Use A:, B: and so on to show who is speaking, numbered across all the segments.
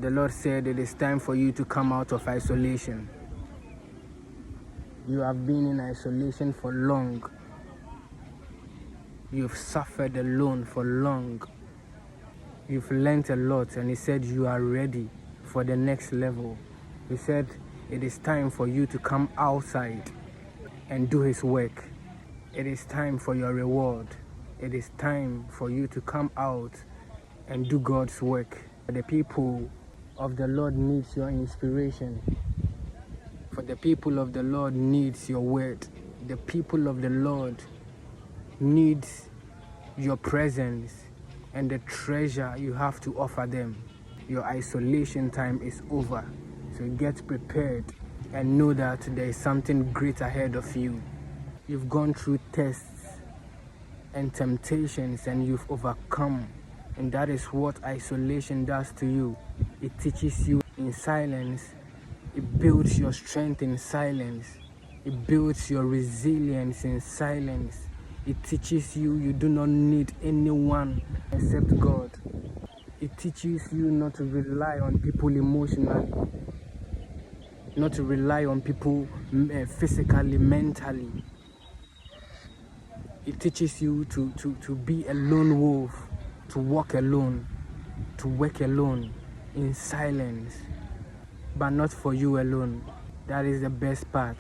A: The Lord said it is time for you to come out of isolation. You have been in isolation for long. You've suffered alone for long. You've learned a lot, and He said you are ready for the next level. He said it is time for you to come outside and do His work. It is time for your reward. It is time for you to come out and do God's work. The people of the Lord needs your inspiration. For the people of the Lord needs your word. The people of the Lord needs your presence and the treasure you have to offer them. Your isolation time is over. So get prepared and know that there is something great ahead of you. You've gone through tests and temptations and you've overcome. And that is what isolation does to you. It teaches you in silence. It builds your strength in silence. It builds your resilience in silence. It teaches you you do not need anyone except God. It teaches you not to rely on people emotionally, not to rely on people physically, mentally. It teaches you to be a lone wolf, to walk alone, to work alone in silence, but not for you alone. That is the best part.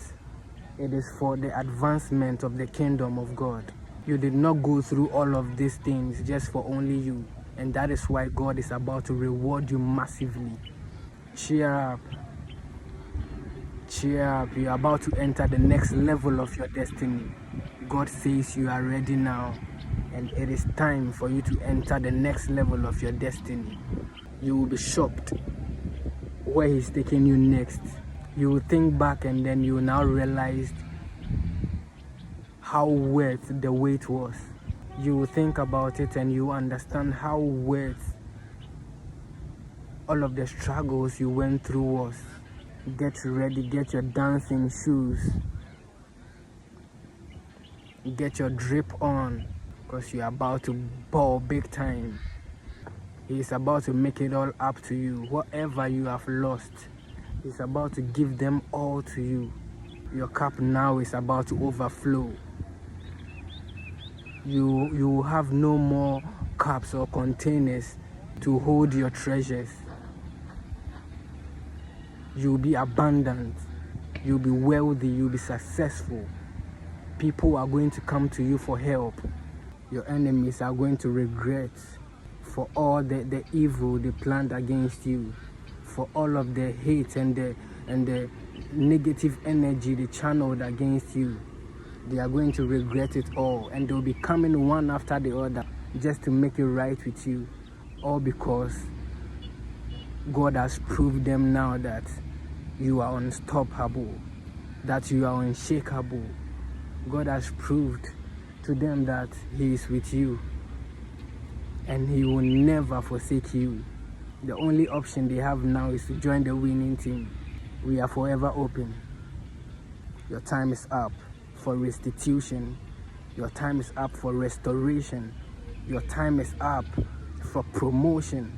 A: It is for the advancement of the kingdom of God. You did not go through all of these things just for only you, and that is why God is about to reward you massively. Cheer up. Cheer up. You are about to enter the next level of your destiny. God says you are ready now, and it is time for you to enter the next level of your destiny. You will be shocked where He's taking you next. You will think back and then you will now realize how worth the wait was. You will think about it and you understand how worth all of the struggles you went through was. Get ready, get your dancing shoes. Get your drip on, because you're about to ball big time. He's about to make it all up to you. Whatever you have lost, He's about to give them all to you. Your cup now is about to overflow. You have no more cups or containers to hold your treasures. You'll be abundant. You'll be wealthy. You'll be successful. People are going to come to you for help. Your enemies are going to regret for all the evil they planned against you, for all of the hate and the negative energy they channeled against you. They are going to regret it all, and they'll be coming one after the other just to make it right with you, all because God has proved them now that you are unstoppable, that you are unshakable. God has proved to them that He is with you and He will never forsake you. The only option they have now is to join the winning team. We are forever open. Your time is up for restitution. Your time is up for restoration. Your time is up for promotion.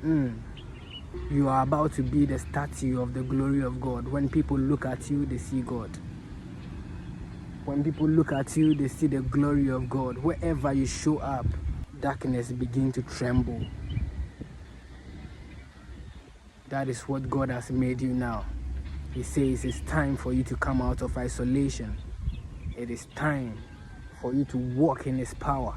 A: You are about to be the statue of the glory of God. When people look at you, they see God. When people look at you, they see the glory of God. Wherever you show up, darkness begins to tremble. That is what God has made you now. He says it's time for you to come out of isolation. It is time for you to walk in His power.